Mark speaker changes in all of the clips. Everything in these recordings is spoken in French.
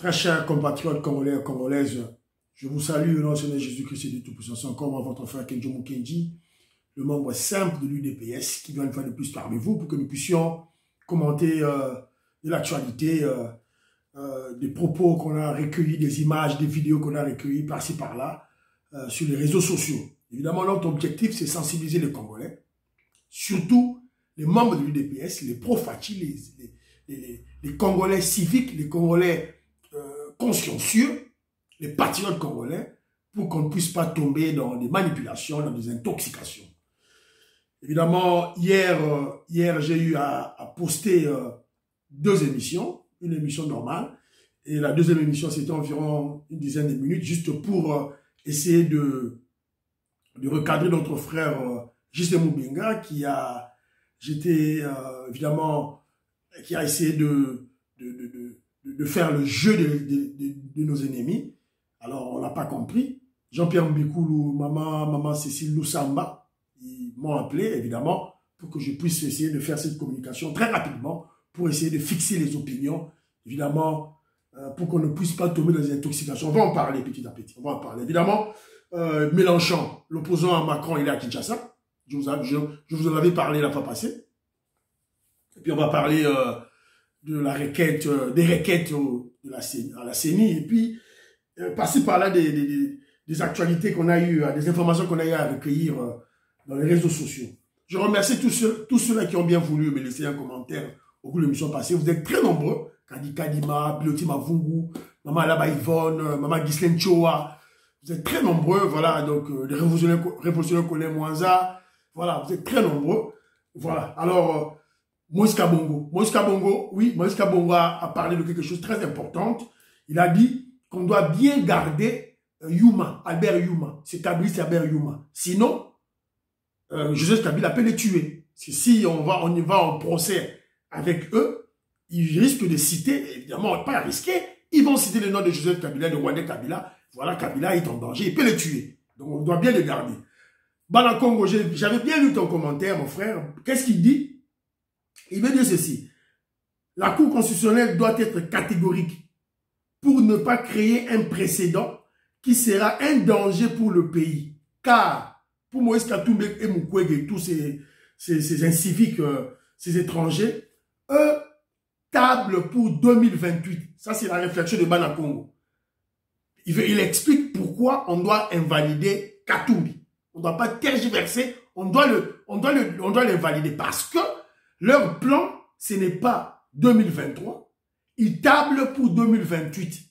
Speaker 1: Très chers compatriotes congolais et congolaises, je vous salue au nom de Seigneur Jésus-Christ et de Tout-Puissant, comme votre frère Kenjo Mukenji, le membre simple de l'UDPS, qui vient une fois de plus parmi vous pour que nous puissions commenter de l'actualité, des propos qu'on a recueillis, des images, des vidéos qu'on a recueillies par-ci par-là sur les réseaux sociaux. Évidemment, notre objectif, c'est sensibiliser les Congolais, surtout les membres de l'UDPS, les pro-Fachi, les Congolais civiques, les Congolais consciencieux, les patriotes congolais, pour qu'on ne puisse pas tomber dans des manipulations, dans des intoxications. Évidemment, hier j'ai eu à poster deux émissions, une émission normale, et la deuxième émission, c'était environ une dizaine de minutes, juste pour essayer de recadrer notre frère Justin Moubenga, qui a essayé de faire le jeu de nos ennemis. Alors, on n'a pas compris. Jean-Pierre Mbikoulou, maman Cécile Loussamba, ils m'ont appelé, évidemment, pour que je puisse essayer de faire cette communication très rapidement, pour essayer de fixer les opinions, évidemment, pour qu'on ne puisse pas tomber dans les intoxications. On va en parler petit à petit, on va en parler. Évidemment, Mélenchon, l'opposant à Macron, il est à Kinshasa. Je vous en avais parlé la fois passée. Et puis, on va parler de la requête, des requêtes à la CENI, et puis passer par là des actualités qu'on a eues, des informations qu'on a eu à recueillir dans les réseaux sociaux. Je remercie tous ceux-là qui ont bien voulu me laisser un commentaire au cours de l'émission passée. Vous êtes très nombreux. Kadi Kadima, Piloti Mavungu, Maman Alaba Yvonne, Maman Ghislaine Choa. Vous êtes très nombreux, voilà, donc les révolutionnaires Colin Mwanza. Voilà, vous êtes très nombreux. Voilà, alors... Moïse Kabongo, oui, Moïse Kabongo a parlé de quelque chose de très important. Il a dit qu'on doit bien garder Albert Youma. C'est Kabylie, c'est Albert Youma. Sinon, Joseph Kabila peut les tuer. Parce que si on y va en procès avec eux, ils risquent de citer, évidemment, pas risquer, ils vont citer le nom de Joseph Kabila, de Rwanda Kabila. Voilà, Kabila est en danger, il peut les tuer. Donc on doit bien les garder. Bana Congo, j'avais bien lu ton commentaire, mon frère. Qu'est-ce qu'il dit? Il veut dire ceci. La Cour constitutionnelle doit être catégorique pour ne pas créer un précédent qui sera un danger pour le pays. Car pour Moïse Katumbi et Mukwege et tous ces inciviques, ces étrangers, eux tablent pour 2028. Ça, c'est la réflexion de Bana Congo. Il explique pourquoi on doit invalider Katumbi. On ne doit pas tergiverser, on doit l'invalider parce que leur plan, ce n'est pas 2023. Ils tablent pour 2028.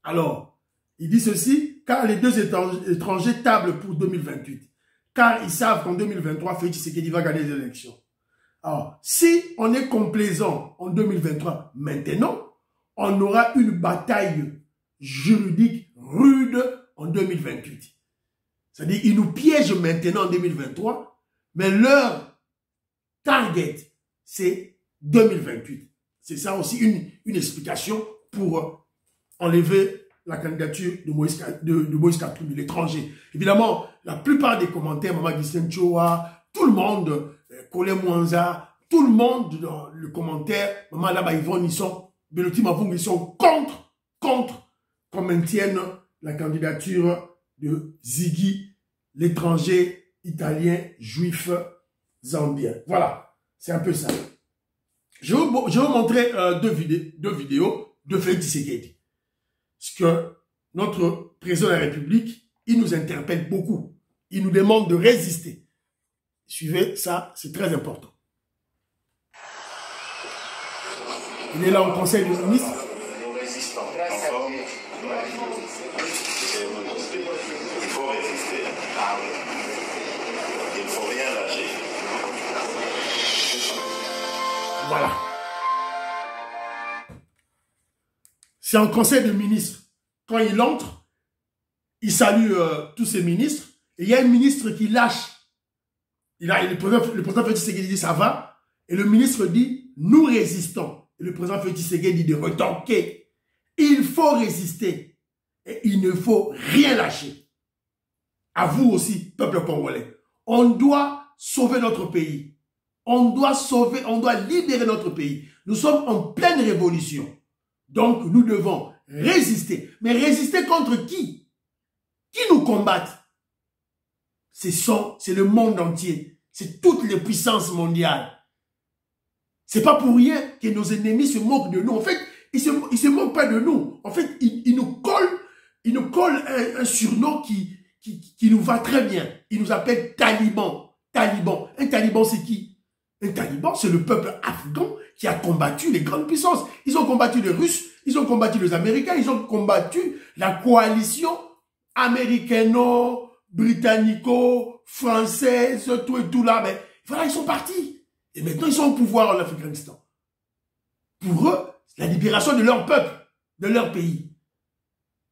Speaker 1: Alors, il dit ceci, car les deux étrangers tablent pour 2028. Car ils savent qu'en 2023, Félix Tshisekedi va gagner les élections. Alors, si on est complaisant en 2023, maintenant, on aura une bataille juridique rude en 2028. C'est-à-dire, ils nous piègent maintenant en 2023, mais leur target, c'est 2028. C'est ça aussi une explication pour enlever la candidature de Moïse Katumbi, l'étranger. Évidemment, la plupart des commentaires, Maman Ghislaine Choa, tout le monde, Colin Mwanza, tout le monde dans le commentaire, Maman Alaba Yvonne, Piloti Mavungu, ils sont contre qu'on maintienne la candidature de Ziggy, l'étranger italien juif zambien. Voilà, c'est un peu ça. Je vais vous montrer deux vidéos de Félix Tshisekedi. Parce que notre président de la République, il nous interpelle beaucoup. Il nous demande de résister. Suivez ça, c'est très important. Il est là au Conseil des ministres.
Speaker 2: Nous résistons. Il faut résister. Il ne faut rien lâcher.
Speaker 1: Voilà. C'est un conseil de ministres. Quand il entre, il salue tous ses ministres. Et il y a un ministre qui lâche. Le président Félix Tshisekedi dit ça va. Et le ministre dit nous résistons. Et le président Félix Tshisekedi dit de retanquer. Il faut résister. Et il ne faut rien lâcher. À vous aussi, peuple congolais. On doit sauver notre pays. On doit libérer notre pays. Nous sommes en pleine révolution. Donc, nous devons résister. Mais résister contre qui? Qui nous combattent? C'est le monde entier. C'est toutes les puissances mondiales. C'est pas pour rien que nos ennemis se moquent de nous. En fait, ils se moquent pas de nous. En fait, ils nous collent un surnom qui nous va très bien. Ils nous appellent talibans. Taliban. Un taliban, c'est qui? Un taliban, c'est le peuple afghan qui a combattu les grandes puissances. Ils ont combattu les Russes, ils ont combattu les Américains, ils ont combattu la coalition américano-britannico-française, tout et tout là. Mais voilà, ils sont partis. Et maintenant, ils sont au pouvoir en Afghanistan. Pour eux, c'est la libération de leur peuple, de leur pays.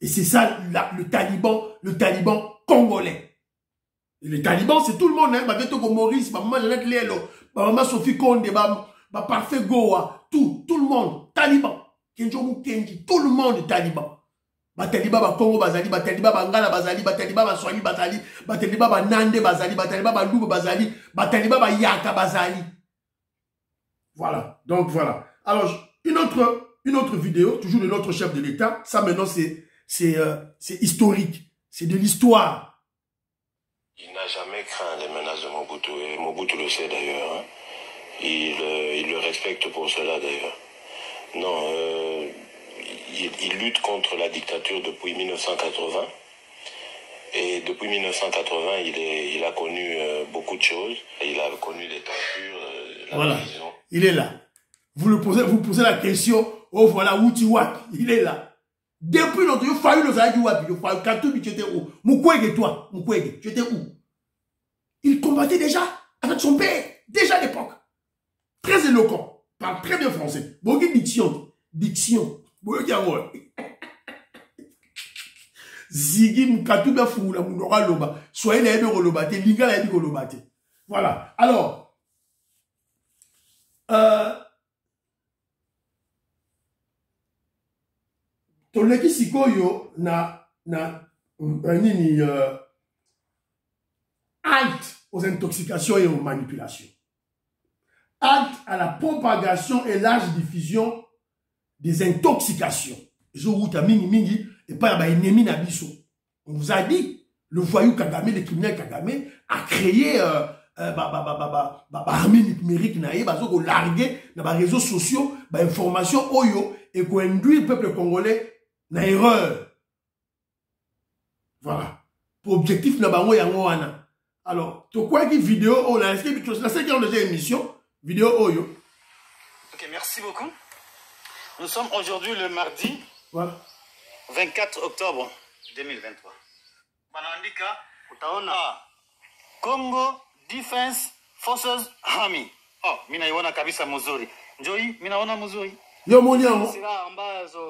Speaker 1: Et c'est ça, le taliban congolais. Et les talibans, c'est tout le monde, hein. Maurice, maman Jeannette Lélo, maman Sophie Konde, Parfait Goa, tout le monde, taliban. Kenjomu Kenji, tout le monde est taliban. Taliban Congo Bazali, taliban Ngala Bazali, taliban Swahili Bazali, taliban Nande Bazali, taliban Louba Bazali, taliban Yaka Bazali. Voilà, donc voilà. Alors, une autre vidéo, toujours de notre chef de l'État. Ça maintenant, c'est historique. C'est de l'histoire.
Speaker 2: Il n'a jamais craint les menaces de Mobutu, et Mobutu le sait d'ailleurs. Hein. Il le respecte pour cela d'ailleurs. Non, il lutte contre la dictature depuis 1980. Et depuis 1980, il a connu beaucoup de choses. Il a connu les tortures, la prison.
Speaker 1: Il est là. Vous posez la question, oh voilà, où tu vois, il est là. Depuis longtemps, il fallu le Zahadi Wapi, il fallu Katoumi, tu étais où? Mukwege, toi, Mukwege, tu étais où? Il combattait déjà avec son père, déjà à l'époque. Très éloquent, parle très bien français. Bogi diction. Zigi Mukatouba Foula Mounora Loba, soyez les héros Lobate, Liga la Héros Lobate. Voilà. Alors, Toleki Sikoyo halte aux intoxications et aux manipulations. Halte à la propagation et large diffusion des intoxications. On vous a dit, le voyou Kagame, le criminel Kagame, a créé armée numérique, largué dans les réseaux sociaux, information oyo, et qu'on induit le peuple congolais dans l'erreur. Voilà. Pour objectif, alors, tu crois que vidéo, on a inscrit, la cinquième de émission, vidéo oyo.
Speaker 3: Ok, merci beaucoup. Nous sommes aujourd'hui le mardi 24 octobre 2023. Banandika, utaona Congo Defense Forces Army. Oh, mina iona kabisa mzuri. Njoi, mina ona mzuri.
Speaker 1: Yo moni yango.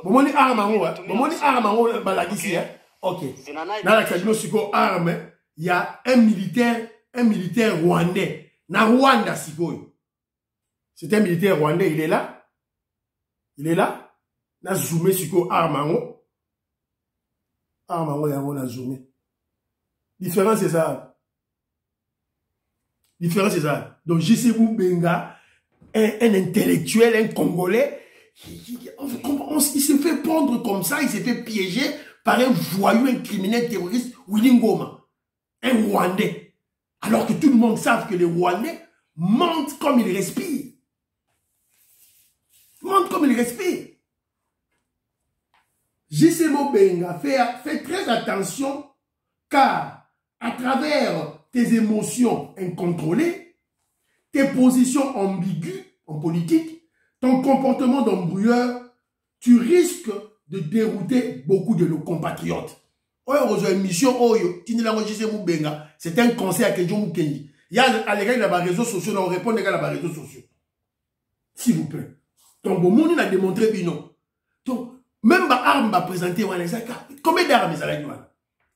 Speaker 1: Bomoni arme yango, bomoni arme yango balagisi hein. OK. Na la kadino siko arme, il y a un militaire rwandais. Na Rwanda siko. C'est un militaire rwandais, il est là. Il est là. Na zoomé siko arme yango. Arme yango yango na zoomé. Différence c'est ça. Différence c'est ça. Donc JC Benga, un intellectuel, un Congolais, il se fait prendre comme ça, il s'est fait piéger par un voyou, un criminel terroriste, Willy Ngoma, un Rwandais. Alors que tout le monde sait que les Rwandais mentent comme ils respirent. Mentent comme ils respirent. JC Benga fait très attention car à travers tes émotions incontrôlées, tes positions ambiguës en politique, ton comportement d'embrouilleur, tu risques de dérouter beaucoup de nos compatriotes. C'est un conseil à Kenjo Mukendi. Il y a à l'égard de les réseaux sociaux, on répond à les réseaux sociaux. S'il vous plaît. Donc, bon, on a démontré que non. Donc, même ma arme va présenter, combien d'armes ça va dire?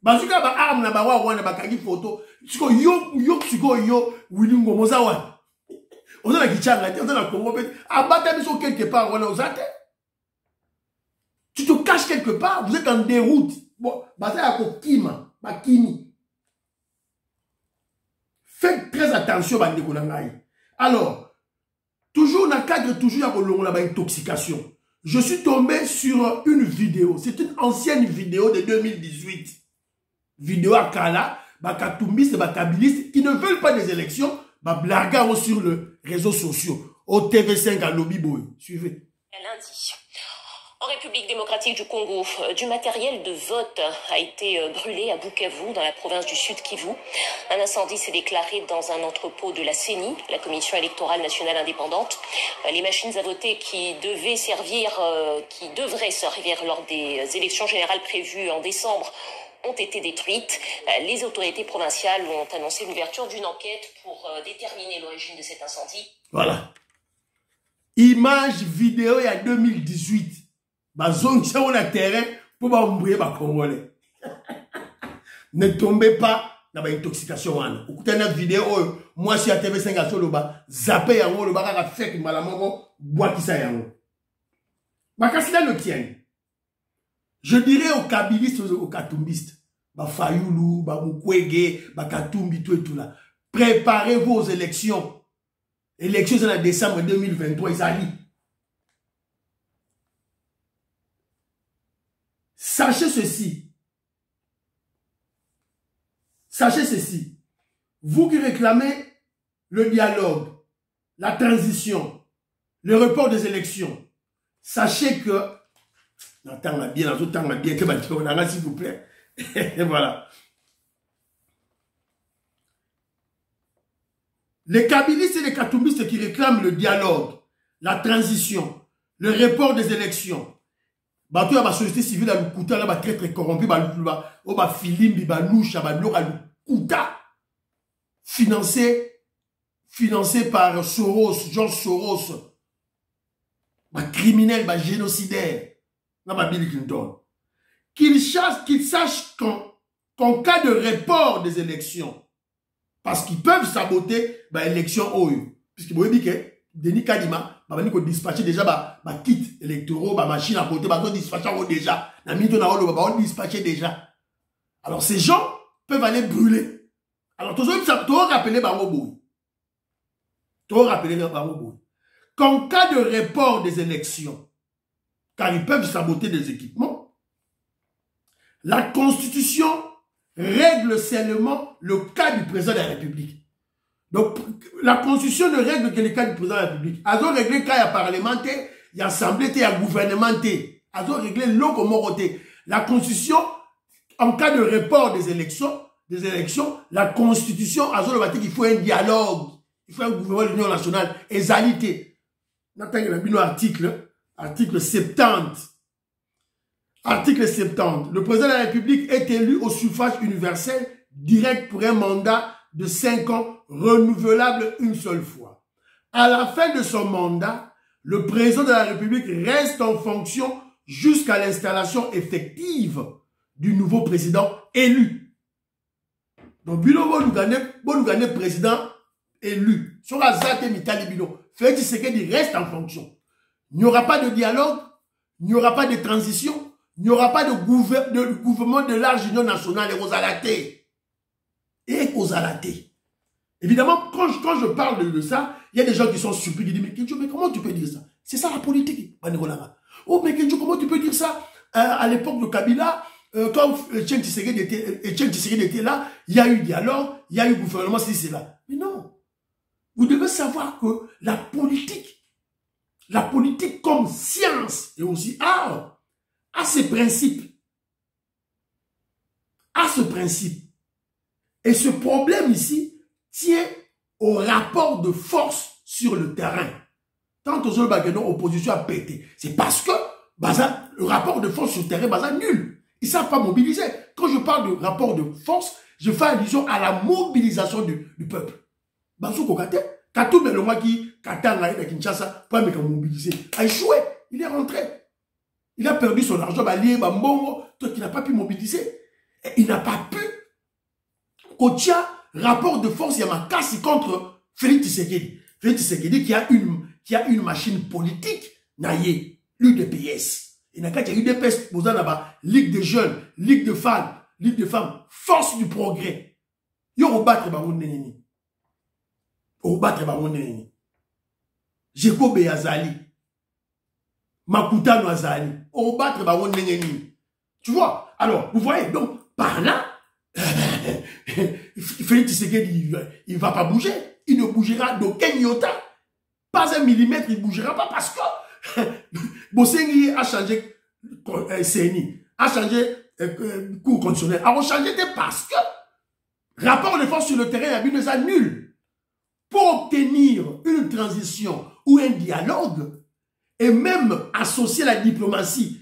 Speaker 1: Bazuka ba arme na ba wa na ba kangi photo. Siko yo Willy Ngoma zawa. On a la kichanga, on a la Congo peut abattre biso quelque part on a osate. Tu te caches quelque part, vous êtes en déroute. Bon, basa ya kokima, bakimi. Faites très attention bande ko na ngai. Alors, toujours dans le cadre toujours ya kolongola ba intoxication. je suis tombé sur une vidéo. C'est une ancienne vidéo de 2018. Vidéo à Kala, bakatumbistes, bakabilistes, qui ne veulent pas des élections, blaguent sur les réseaux sociaux. Au TV5 à Lobby Boy. Suivez.
Speaker 4: Lundi. En République démocratique du Congo, du matériel de vote a été brûlé à Bukavu, dans la province du Sud Kivu. Un incendie s'est déclaré dans un entrepôt de la CENI, la Commission électorale nationale indépendante. Les machines à voter qui devraient servir lors des élections générales prévues en décembre ont été détruites. Les autorités provinciales ont annoncé l'ouverture d'une enquête pour déterminer l'origine de cet incendie.
Speaker 1: Voilà. Image vidéo il y a 2018. Bazong sur le terrain pour m'embrouiller ma Congolais. Ne tombez pas dans l'intoxication. Écoutez une vidéo, moi je suis à TV5 à Soloba, zappé yango, le baga fait que malamongo, bois qui ça yango. Ma cassina le tient. Je dirais aux kabilistes, aux katumbistes, ba Fayoulou, ba Mukwege, ba Katumbi, tout et tout là. Préparez vos élections. Élections en décembre 2023, ils arrivent. Sachez ceci. Sachez ceci. Vous qui réclamez le dialogue, la transition, le report des élections, sachez que... Attends, bien, s'il vous plaît. Et voilà. Les kabilistes et les katumbistes qui réclament le dialogue, la transition, le report des élections, bateau à la société civile à l'Ukuta, là, très très corrompu, Filimbi, Loucha, L'Ukuta, financé par Soros, George Soros, criminel, génocidaire, Bill Clinton. Qu'il sache qu'en cas de report des élections, parce qu'ils peuvent saboter l'élection OU, puisqu'ils m'ont dit que Denis Kadima, il faut dispatcher déjà kit électoraux, machine à voter, ils dispatcher déjà. Ils dispatcher déjà. Alors ces gens peuvent aller brûler. Alors tu dois rappeler Bangoboui. Qu'en cas de report des élections, car ils peuvent saboter des équipements, la Constitution règle seulement le cas du président de la République. Donc, la Constitution ne règle que le cas du président de la République. Ils ont réglé le cas parlementaire, il y a assemblée, il y a gouvernemental. Ils ont réglé l'autre. La Constitution, en cas de report des élections, la Constitution, ils ont dit qu'il faut un dialogue. Il faut un gouvernement de l'Union nationale. Égalité. Article 70. Article 70. Le président de la République est élu au suffrage universel direct pour un mandat de 5 ans, renouvelable une seule fois. À la fin de son mandat, le président de la République reste en fonction jusqu'à l'installation effective du nouveau président élu. Donc, Bilo Bolugane, président élu. Sur Azate Mitali Bilo, Félix Tshisekedi reste en fonction. Il n'y aura pas de dialogue, il n'y aura pas de transition, il n'y aura pas de gouvernement de large union nationale et aux alatés. Évidemment, quand je parle de ça, il y a des gens qui sont surpris, qui disent, mais Kenjo, mais comment tu peux dire ça? C'est ça la politique. Oh, mais Kenjo, comment tu peux dire ça? À l'époque de Kabila, quand Etienne Tshisekedi était là, il y a eu dialogue, il y a eu gouvernement, c'est là. Mais non. Vous devez savoir que la politique comme science et aussi art, a ses principes. Et ce problème ici tient au rapport de force sur le terrain. Tant aux autres opposition a pété. C'est parce que le rapport de force sur le terrain, nul. Ils ne savent pas mobiliser. Quand je parle de rapport de force, je fais allusion à la mobilisation du peuple. Bazou Kokate, Katou Beloma qui Katanga et Kinshasa, pour mobiliser, a échoué. Il est rentré. Il a perdu son argent, toi qui n'a pas pu mobiliser. Et il n'a pas pu. Kotia, rapport de force, il y a ma casse contre Félix Tshisekedi. Félix Tshisekedi qui a une machine politique, naïe, l'UDPS. Il n'a qu'à UDPS, vous en avez Ligue des jeunes, Ligue de femmes, force du progrès. Yo battre Baroun Neneni. Au battre Baroun Neneni. Jeko Beyazali. Makuta Noazali, au battre Baron Neneni. Tu vois? Alors, vous voyez, donc, par là, Félix Tshisekedi, il ne va pas bouger. Il ne bougera d'aucun iota. Pas un millimètre, il ne bougera pas parce que Bosengi a changé CNI, a changé cours constitutionnel. A changé parce que rapport de force sur le terrain est nul. Pour obtenir une transition ou un dialogue, et même associer la diplomatie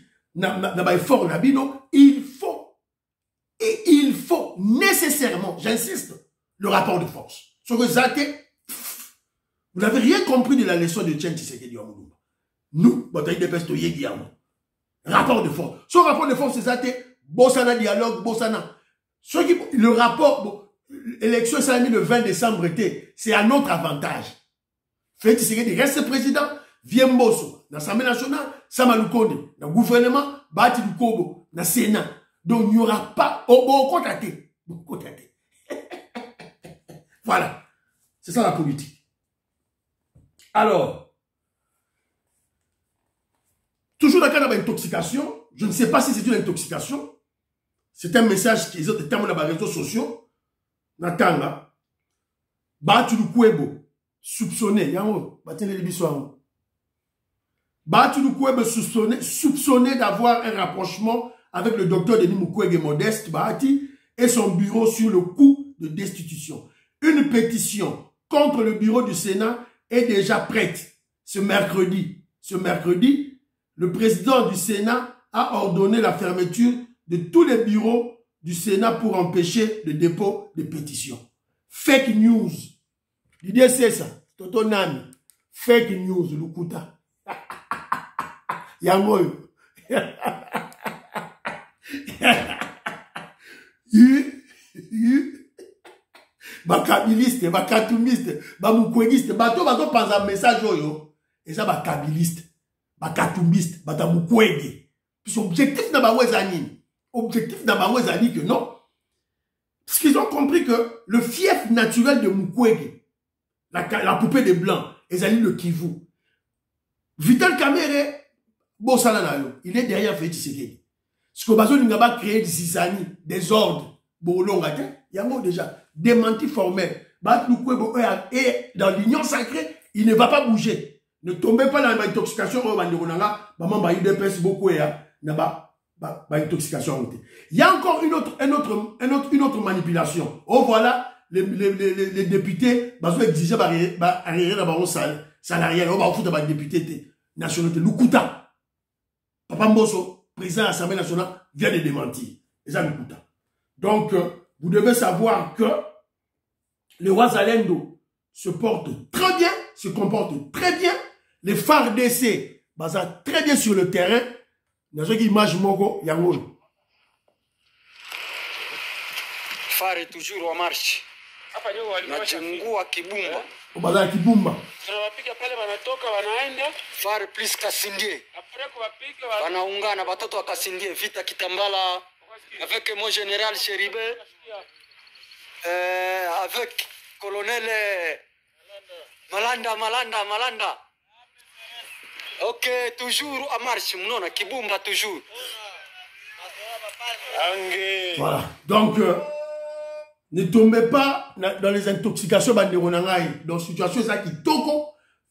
Speaker 1: il faut nécessairement, j'insiste, le rapport de force. Ce que Zate, vous n'avez rien compris de la leçon de Tchen Tshisekedi Amoulou. Nous, rapport de force. Ce rapport de force, c'est Zate, Bossana dialogue, Bossana. Le rapport, l'élection s'est mis le 20 décembre, c'est à notre avantage. Félix Tshisekedi reste président, vient Mbosso, dans l'Assemblée nationale, Sama Lukonde, dans le gouvernement, Bati Lukobo, dans le Sénat. Donc, il n'y aura pas... Voilà. C'est ça la politique. Alors, toujours dans le cas d'intoxication, je ne sais pas si c'est une intoxication, c'est un message qu'ils ont été dans les réseaux sociaux, Natanga, Bati Lukwebo, soupçonné, Bati Lukwebo soupçonné d'avoir un rapprochement avec le docteur Denis Mukwege Modeste Bahati et son bureau sur le coup de destitution. Une pétition contre le bureau du Sénat est déjà prête ce mercredi. Ce mercredi, le président du Sénat a ordonné la fermeture de tous les bureaux du Sénat pour empêcher le dépôt de pétitions. Fake news. L'idée c'est ça. Toto Nami. Fake news, Lukuta. Yangoyo. Bakabiliste, bakatumiste, bamukwegiste, bato panza message oyo, et ça bakabiliste, bakatumiste, batamukwege. Puis objectif n'a pas nini. Objectif n'a pas que non. Parce qu'ils ont compris que le fief naturel de Mukwege, la poupée des Blancs, ils allaient le Kivu. Vital Kamerhe, il est derrière Félix Tshisekedi. Ce que Bazo Lingaba créé des zizani, des ordres, il y a déjà démenti formel. Et dans l'union sacrée, il ne va pas bouger. Ne tombez pas dans l'intoxication. Il y a encore une autre manipulation. Oh voilà, les députés, Bazo exigeait arrière dans le salarié, on va foutre des députés nationalité. Lukuta, Papa Mbosso, président de l'Assemblée nationale, vient de démentir. Et ça, Lukuta. Donc, vous devez savoir que le roi Zalendo se porte très bien, se comporte très bien. Les phares d'essai basent très bien sur le terrain. Dans une image, Mogo, Yango.
Speaker 5: Phare est toujours en marche. Nachengua Kibumba.
Speaker 1: Baza Kibumba.
Speaker 5: Phare plus Kasindie. Wanaungana watoto wa Kasindie, vita Kitambala. Avec mon général Chéribé, avec colonel Malanda. Ok, toujours à marche, non, Kibumba toujours.
Speaker 1: Voilà, donc ne tombez pas dans les intoxications banderonangai, dans situation ça qui toko,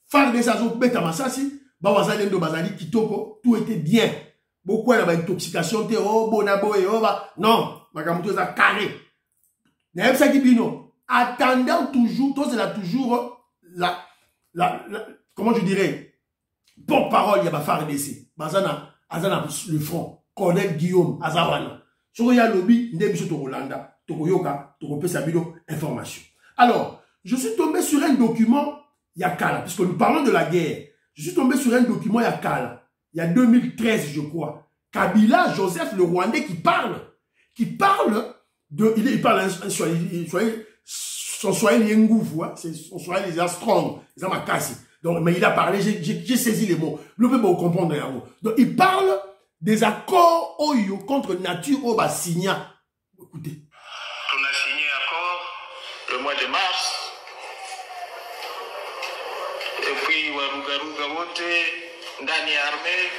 Speaker 1: faire des azos bêta masasi, bawazalendo bazali qui toko, tout était bien. Beaucoup de intoxication, non, Magamuto est carré. Attendant toujours, toujours comment je dirais, porte-parole, il y a pas d'essai. Bazana, Azana, le front, Colonel Guillaume, Azawana. Sur ya lobby, Ndebiso Torolanda, Tokoyoka, Tokopé Sabilo, information. Alors, je suis tombé sur un document, Yakala, puisque nous parlons de la guerre. Je suis tombé sur un document, Yakala. Il y a 2013, je crois. Kabila, Joseph, le Rwandais, qui parle de... Il parle son Swahili Ngoufou, son Swahili est strong, c'est ma casse. Donc, mais il a parlé, j'ai saisi les mots. Le peuple va comprendre les mots. Donc, il parle des accords Oyo contre nature au Bassigna. Écoutez.
Speaker 2: On a signé un accord le mois de mars. Et puis, Warugaruga Wote, ndani ya armée.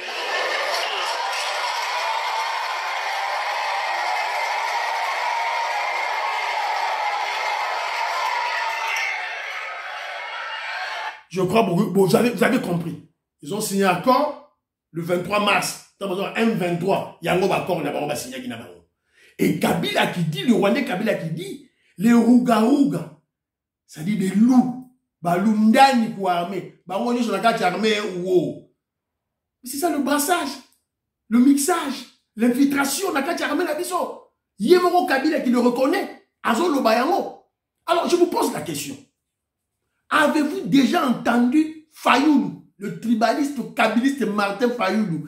Speaker 1: Je crois que vous avez compris. Ils ont signé un accord le 23 mars. M23. Il y a un accord qui a signé. Et Kabila qui dit, le Rwandais Kabila qui dit, les Rouga, ça dit des loups. Balundani pour armer. On est sur la carte armée. C'est ça le brassage, le mixage, l'infiltration, la carte armée la biso. Yemoro Kabila qui le reconnaît. Azolo Bayango. Alors je vous pose la question. Avez-vous déjà entendu Fayoulou, le tribaliste kabiliste Martin Fayoulou?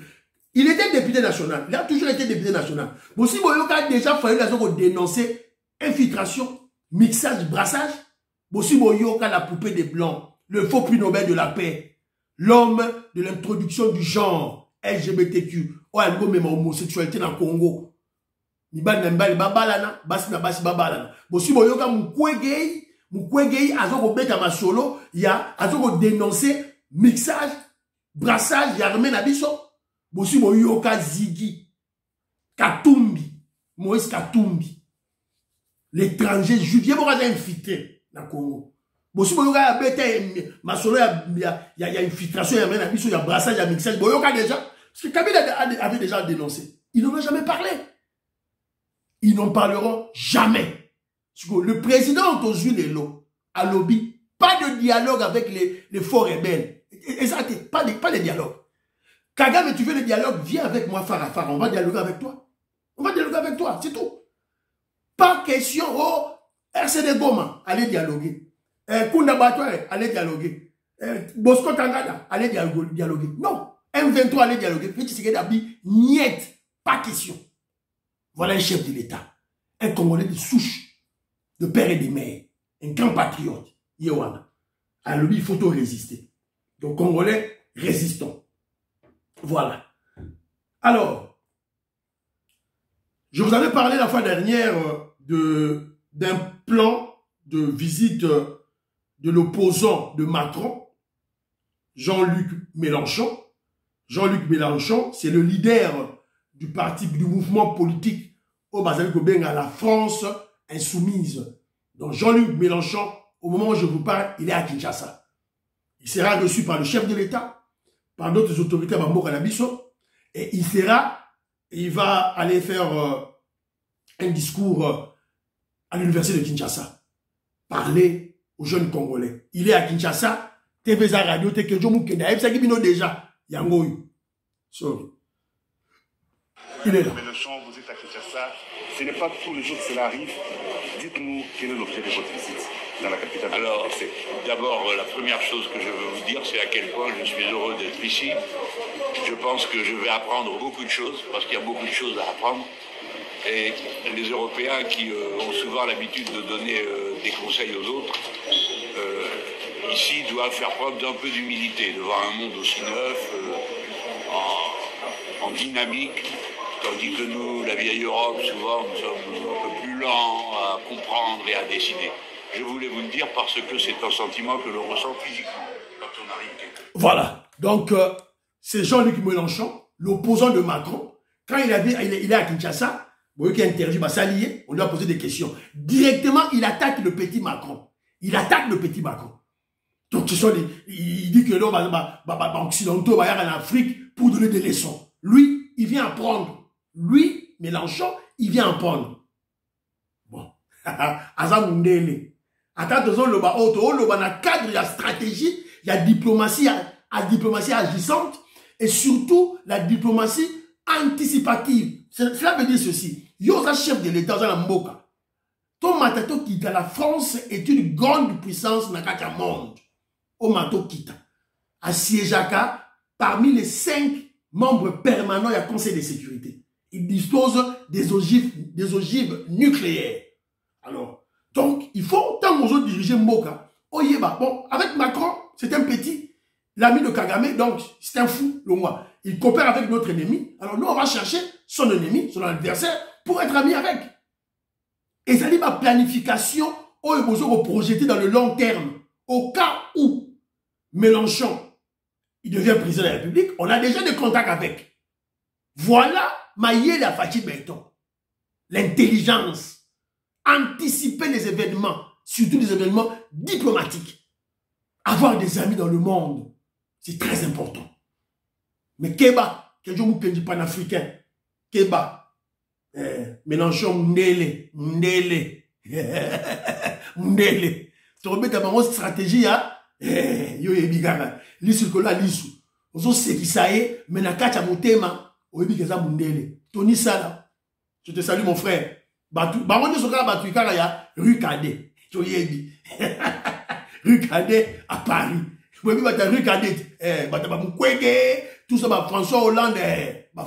Speaker 1: Il était député national. Il a toujours été député national. Mais si vous avez déjà Fayoulou dénoncé infiltration, mixage, brassage, si vous avez la poupée des Blancs, le faux prix Nobel de la paix, l'homme de l'introduction du genre LGBTQ, ou même homosexualité dans le Congo. Si vous avez Mukwege azoko beta masolo ya azoko dénoncer mixage brassage ya armée na biso bosi boyoka Ziggy Katumbi Moïse Katumbi l'étranger juif yebo ka infiltré na Congo bosi boyoka beta masolo ya infiltration ya armée na biso ya brassage ya mixage boyoka déjà parce que Kabila avait déjà dénoncé. Ils n'en ont jamais parlé. Ils n'en parleront jamais. Le président Tozulelo a lobby, pas de dialogue avec les faux rebelles. Exact, pas de dialogue. Kagame, tu veux le dialogue, viens avec moi, Farafara, on va dialoguer avec toi. On va dialoguer avec toi, c'est tout. Pas question, oh, RCD Goma, allez dialoguer. Kunda Batouare, allez dialoguer. Bosco Tangada, allez dialoguer. Non, M23, allez dialoguer. Petit Sekedabi, niet, pas question. Voilà un chef de l'État. Un Congolais de souche. De père et de mère, un grand patriote, Yewana. Alors lui, il faut tout résister. Donc, Congolais, résistons. Voilà. Alors, je vous avais parlé la fois dernière d'un plan de visite de l'opposant de Macron, Jean-Luc Mélenchon. Jean-Luc Mélenchon, c'est le leader du parti, du mouvement politique au Bazali Kobenga, la France insoumise. Donc Jean-Luc Mélenchon, au moment où je vous parle, il est à Kinshasa. Il sera reçu par le chef de l'État, par d'autres autorités à Bambo Kanabiso, et il va aller faire un discours à l'université de Kinshasa. Parler aux jeunes Congolais. Il est à Kinshasa, TV Radio, Tekejo Mukenda, ça qui bino déjà, Yangoyu. Sorry. Il est là.
Speaker 6: Mélenchon, vous êtes à Kinshasa. Ce n'est pas tous les jours que cela arrive. Dites-nous quel est l'objet de votre visite dans la capitale.
Speaker 7: Alors, d'abord, la première chose que je veux vous dire, c'est à quel point je suis heureux d'être ici. Je pense que je vais apprendre beaucoup de choses, parce qu'il y a beaucoup de choses à apprendre. Et les Européens qui ont souvent l'habitude de donner des conseils aux autres, ici doivent faire preuve d'un peu d'humilité devant un monde aussi neuf, en dynamique. Tandis que nous, la vieille Europe, souvent, nous sommes un peu plus lents à comprendre et à décider. Je voulais vous le dire parce que c'est un sentiment que l'on ressent physiquement quand on arrive quelque part.
Speaker 1: Voilà. Donc, c'est Jean-Luc Mélenchon, l'opposant de Macron. Quand il est à Kinshasa, vous voyez qu'il interdit, s'allier, on lui a posé des questions. Directement, il attaque le petit Macron. Il attaque le petit Macron. Donc, il dit que l'homme occidentaux va en Afrique pour donner des leçons. Lui, il vient apprendre. Lui, Mélenchon, il vient apprendre. Bon. Azamundele. Attends, le cadre, il y a stratégie, il y a diplomatie, agissante, et surtout la diplomatie anticipative. Cela veut dire ceci. Yosa chef de l'État, dans la Mboka. Ton matato kita, la France est une grande puissance dans le monde. Au mato kita. Assiégeaka, parmi les 5 membres permanents du Conseil de sécurité. Il dispose des ogives nucléaires. Alors, donc, il faut, tant qu'on veut diriger Mboka, Oyeba, bon, avec Macron, c'est un petit, l'ami de Kagame, donc c'est un fou, le moi. Il coopère avec notre ennemi, alors nous, on va chercher son ennemi, son adversaire, pour être ami avec. Et ça dit ma planification, on est besoin de projeter dans le long terme, au cas où Mélenchon il devient président de la République, on a déjà des contacts avec. Voilà, Maïe la Fatih Benton. L'intelligence, anticiper les événements, surtout les événements diplomatiques. Avoir des amis dans le monde, c'est très important. Mais Keba, que je vous dis panafricain, Keba, Mélenchon, Ndele, Ndele. Tu remets ta maman stratégie, hein? Yo yebigaga, lisu kola lisu. Ozo sekisaye, menakacha motema, oyebikeza Ndele. Tony Sala, je te salue mon frère. Baronne Sokala Batuikara ya rue Cadet. Tu yebi. Rue Cadet à Paris. Rue Cadet, tout ça, François Hollande,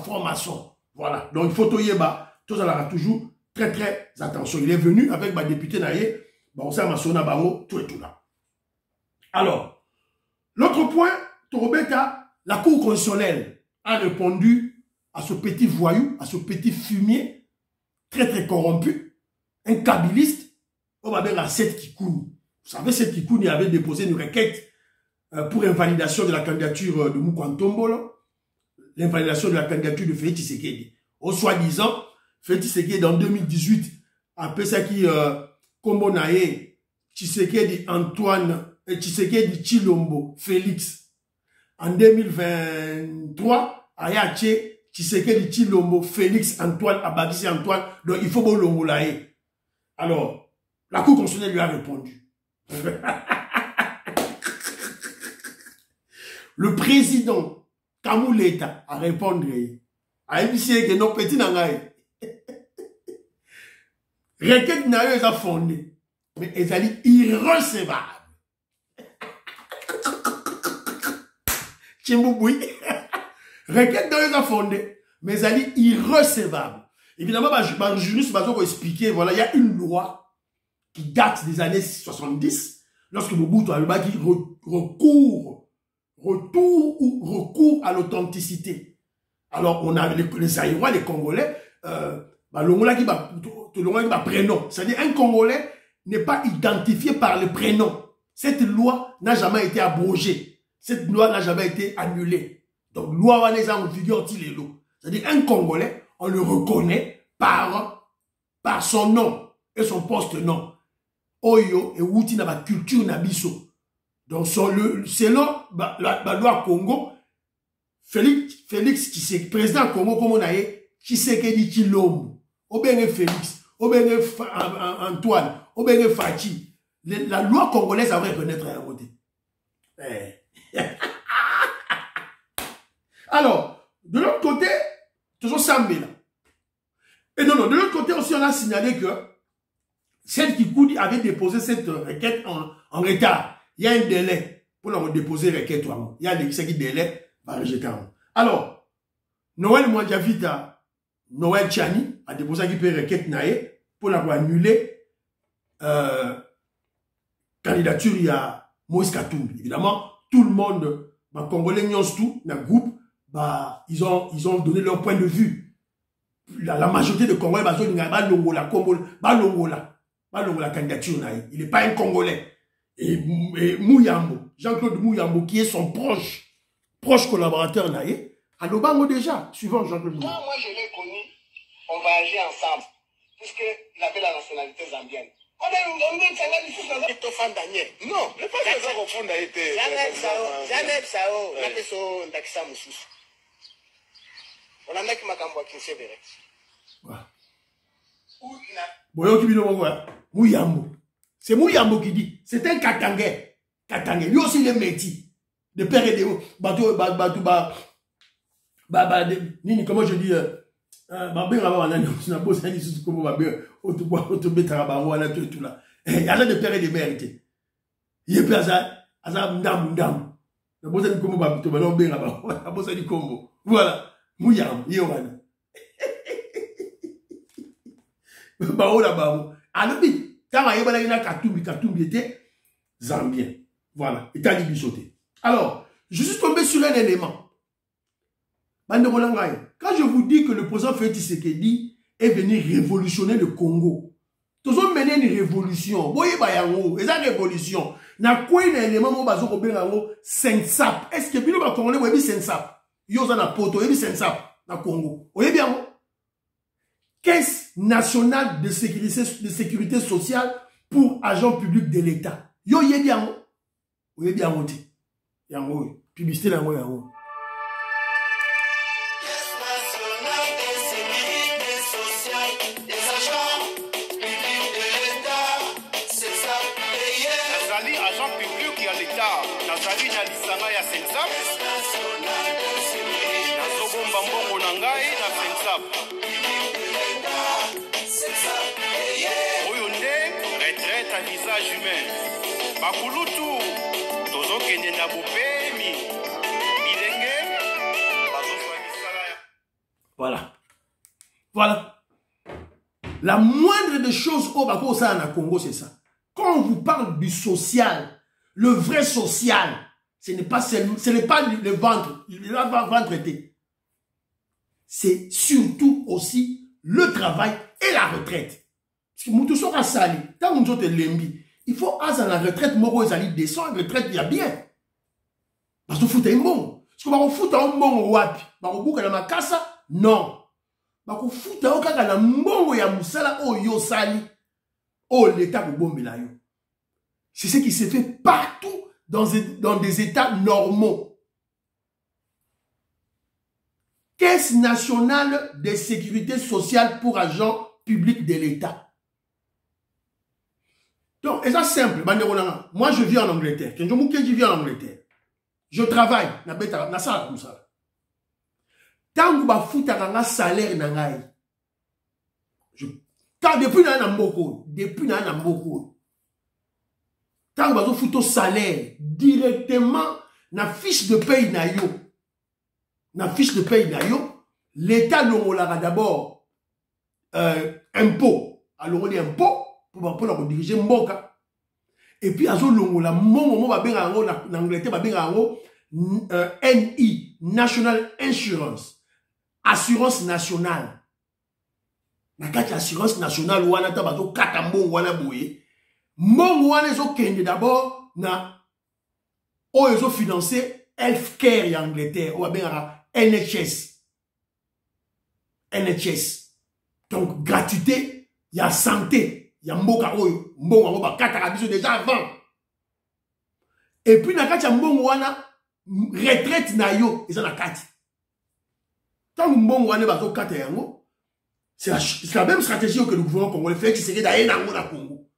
Speaker 1: formation. Voilà. Donc, il faut tout yeba. Tout ça, là, toujours très, très attention. Il est venu avec ma députée Naye, on s'est amassona, tout et tout là. Alors, l'autre point, Torobeka, la Cour constitutionnelle a répondu à ce petit voyou, à ce petit fumier, très, très corrompu, un kabiliste, on va dire à Seth Kikouni. Vous savez, Seth Kikouni avait déposé une requête pour invalidation de la candidature de Moukantombo, l'invalidation de la candidature de Félix Tshisekedi. Au soi-disant, Félix Tshisekedi en 2018, après ça qui Kombo Naye, Tshisekedi Antoine, Tshisekedi Chilombo, Félix. En 2023, Ayache, Tshisekedi Chilombo, Félix Antoine, Abadisi Antoine, donc il faut Bolongo Laye. Alors, la Cour constitutionnelle lui a répondu. Le président Kamouleta a répondu à ébisser que nos petits n'angaï. Requête n'a eu à fondé, mais elle est irrecevable. Chimbouboui. Requête n'a eu à fondé, mais elle est irrecevable. Évidemment, le juriste va expliquer, voilà, il y a une loi qui date des années 70, lorsque Mobutu a dit recours à l'authenticité. Alors, on a les Aïrois, les Congolais, l'Ongola qui va prénom. C'est-à-dire, un Congolais n'est pas identifié par le prénom. Cette loi n'a jamais été abrogée. Cette loi n'a jamais été annulée. Donc, loi va les en figure les lots. C'est-à-dire, un Congolais, on le reconnaît par son nom et son poste-nom. Oyo et Wouti na ba culture na biso. Donc, selon la loi Congo, Félix Tshisekedi, président Congo, comme on a dit, Tshisekedi Chilombo, Obenge Félix, Obenge Antoine, Obenge Fachi. La loi congolaise avait reconnaître à voter. Alors, de l'autre côté, toujours Sambé là. Et non, de l'autre côté aussi, on a signalé que celle qui avait déposé cette requête en retard. Il y a un délai pour la déposer requête. Il y a un délai par rejeter. Alors, Noël Mwandiavita, Noël Tchani a déposé une requête naïe pour la annuler candidature il y a Moïse Katumbi. Évidemment, tout le monde, Congolais tout, dans le groupe, ils ont donné leur point de vue. La majorité de Congolais, la candidature naïe. Il n'est pas un Congolais. Et Mouyambo, Jean-Claude Mouyambo, qui est son proche collaborateur naïe, à Lobango déjà, suivant Jean-Claude Mouyambo.
Speaker 8: Quand moi je l'ai connu, on voyageait ensemble, puisqu'il avait la nationalité zambienne. Non, le pas que ça refonde a été. Jamais Sao, Ndakisa Moussous. On a qui m'a cambois qui s'est verré.
Speaker 1: Mouyambo. C'est Mouyambo qui dit. C'est un Katangais. Katangais. Lui aussi, il est métis. De père et de Nini, comment je dis, il y a de père et de mère. Il y a pas ça. Voilà. Mouyam, Yohan. Alors, quand il y a Katumbi était zambien. Voilà. Et t'as dit sauter. Alors, je suis tombé sur un élément. Quand je vous dis que le président Félix Tshisekedi est venu révolutionner le Congo, Tous ont mené une révolution. Vous voyez, il y a une révolution. Na quoi un élément mo bazo ko benga ngo sensap. Est-ce que bino ba congolais webi sensap? Yo za na poto webi sensap na Congo. Oye bien. Caisse nationale de sécurité sociale pour agents publics de l'État. Yo ye bien. Oye bien oti. Yango publicité na ngo yango.
Speaker 9: Nazali na lisanga ya Sensap nazobomba mbongo na ngai na Sensap oyo nde retraite à visage humain bakulutu tozokende na bopemi bilenge bazozwa misala ya
Speaker 1: voilà. Voilà. La moindre des choses au Bako na Congo, c'est ça. Quand on vous parle du social, le vrai social, ce n'est pas le ventre, le ventre été. C'est surtout aussi le travail et la retraite. Parce que nous sommes sali, quand nous sommes lembi, il faut à la retraite, moro ezali descend, la retraite il y a bien. Parce que fout un bon. Parce que on fout un bon wapi, on bouka na makasa, non. Bako fout un kaka na mbongo ya musala o yo sali, o l'état ko bombe la yo. C'est ce qui se fait partout dans des états normaux. Caisse nationale de sécurité sociale pour agents publics de l'État. Donc, c'est simple. Moi, je vis en Angleterre. Quand je vis en Angleterre, je travaille. Tant que je fais un salaire, depuis que tant que vous faites salaire directement na fiche de paye na yo. Na fiche de paye na yo, l'État l'ongolara d'abord impôt. Alors on dit impôt pour la diriger mboka. Et puis azo longola mongo ba benga ngo na Angleterre ba benga ngo NI, National Insurance. Assurance nationale. Na kati assurance nationale wana ta bazo kata mbongo wana boye. Mon wane zo kende d'abord na o ezo financé healthcare en Angleterre ou bien NHS. NHS. Donc gratuité, il y a santé, il y a mboka oyo, mbongo ba kataka biso déjà avant. Et puis na kati ya mbongo wana retraite na yo eza na kati. Tant mbongo wana ba zo kata yango, c'est la même stratégie que le gouvernement congolais fait qui serait d'aller dans le Congo.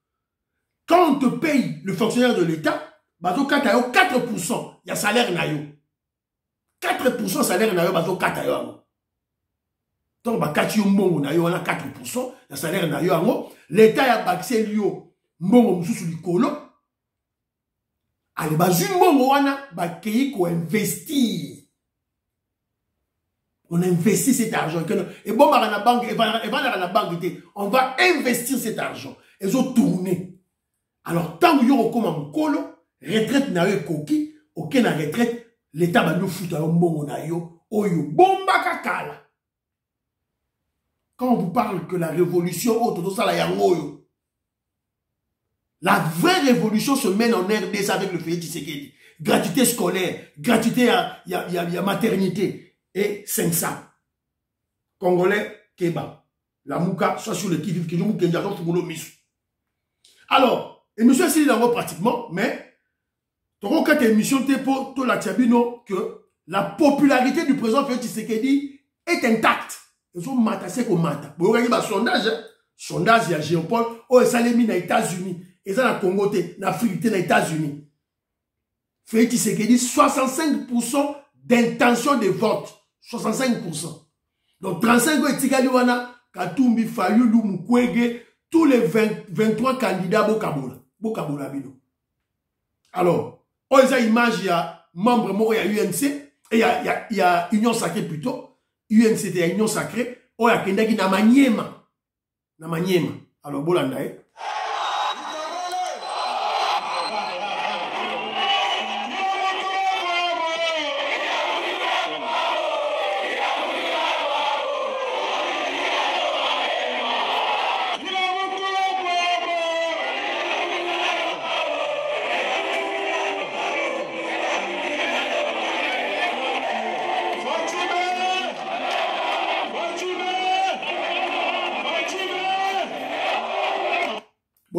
Speaker 1: Quand on te paye le fonctionnaire de l'État, bazo katayo 4%, il y a salaire na yo. 4% salaire na yo bazo katayo. Donc bakati yo mbongo na yo wana 4%, il y a salaire na yo ango, l'État ya bakse yo mbongo mususu likolo. Ale bazu mbongo wana bakei ko investir. On investit cet argent. Et bon, la banque, on va investir cet argent. Ils ont tourné. Alors, tant que vous comme un colo, retraite na yo koki, aucun retraite, l'État va nous foutre un bon na yo, oyo, bomba kakala. Quand on vous parle que la révolution, tout ça, la vraie révolution se mène en RDC avec le Félix Tshisekedi. Gratuité scolaire, gratuité à maternité. Et Sensap. Congolais, Keba. La Mouka, soit sur le qui-vive, qui nous alors, émission ici dans pratiquement, mais, ton cas émission pour tout la Tiabino que la popularité du président Félix Tshisekedi est intacte. Ils ont matassé comme mata. Vous regardez le sondage, sondage, il y a Géopol, oh, ça les mis aux États-Unis, et ça, dans Congo, dans l'Afrique, dans les États-Unis. Félix Tshisekedi, 65% d'intention de vote. 65%. Donc 35 ans, Tigaliwana, Katumbi, Fayulu, Mukwege, tous les 23 candidats Bokabola Bido. Alors, on a image, il y a membre mort, il y a UNC, et il y a Union Sacrée plutôt. UNC, il y a Union Sacrée, on a Kendaki na Maniema. Alors, Bolandae.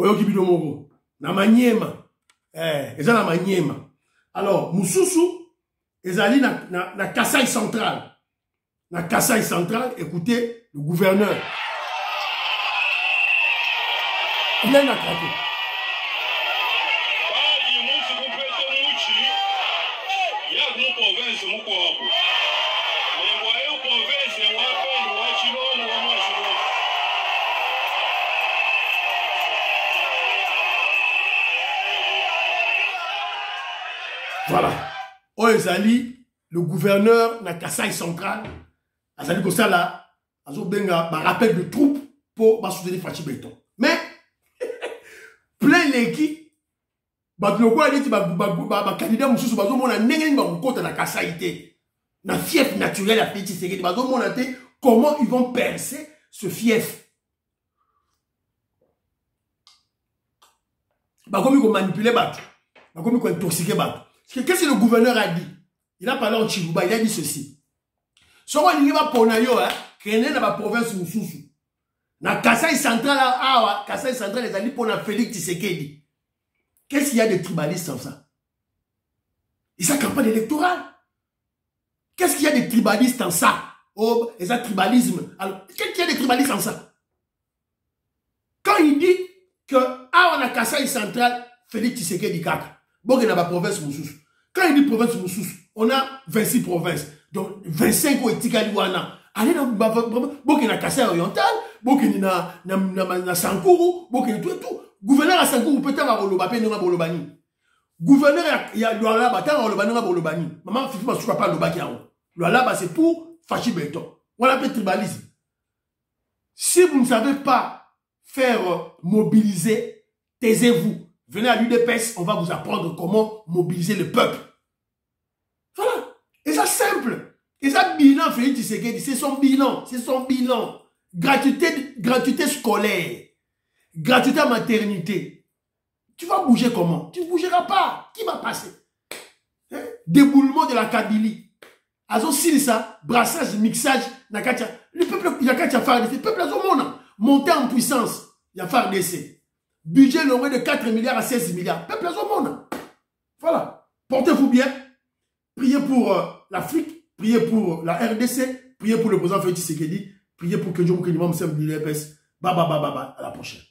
Speaker 1: Boyoki Bidomoro. Na Maniema. Eza na Maniema. Alors, Moussousou, ezali na Kasaï central. Na Kasaï central, écoutez, le gouverneur. Il a craqué. Voilà. Oezali, le gouverneur na Kasaï central, azali comme ça là, azo benga ba rappel de troupes pour soutenir Fachi Beton. Mais plein l'équipe, ba loko ali ti ba candidat mususu bazo mona ndenge ba kota na Kasaï té. Na fief naturel à Petit Tshisekedi bazo mona té comment ils vont percer ce fief. Ba comme ils vont manipuler bat. Ba comme ils vont intoxiquer bat. Qu'est-ce que le gouverneur a dit? Il a parlé en Chilouba, il a dit ceci. Si on va pour Nayo, qu'il y a dans province Moussoussou. Dans Kasaï central, Kasaï central, les alliés pour Félix Tshisekedi. Qu'est-ce qu'il y a de tribalistes en ça? Et ça, campagne électorale. Qu'est-ce qu'il y a de tribalistes en ça? Oh, et ça, tribalisme. Alors, qu'est-ce qu'il y a de tribalistes en ça? Quand il dit que, on a Kasaï central, Félix Tshisekedi Kaka. Bon, il y a la province Moussoussou. Quand il dit province Moussoussou, on a 26 provinces. Donc, 25 au Etikaliwana. Allez dans bon, il y a Kasaï oriental, bon, il y a Sankourou, bon, il y a tout. Gouverneur à Sankourou, peut-être à Rolobapé, non à Rolobani. Gouverneur, il y a Lualaba, tant à Rolobani, non à Rolobani. Maman, Fifi, je ne suis pas le Bakiao. Lualaba, c'est pour Fachi Beton. On l'appelle tribalisme. Si vous ne savez pas faire mobiliser, taisez-vous. Venez à l'UDPS, on va vous apprendre comment mobiliser le peuple. Voilà. Et ça simple. Et ça bilan, Félix Tshisekedi, c'est son bilan. C'est son bilan. Gratuité scolaire. Gratuité maternité. Tu vas bouger comment? Tu ne bougeras pas. Qui va passer? Hein? Déboulement de la Kabylie. Azo ça, brassage, mixage, nakatia. Le peuple, il y a qu'à faire des. Le peuple, monter en puissance. Il y a faire des. Budget long de 4 milliards à 16 milliards. Peuple au monde. Voilà. Portez-vous bien. Priez pour l'Afrique. Priez pour la RDC. Priez pour le président Félix Tshisekedi. Priez pour que Dieu vous serve de l'UDPS. Bye bye bye bye bye. À la prochaine.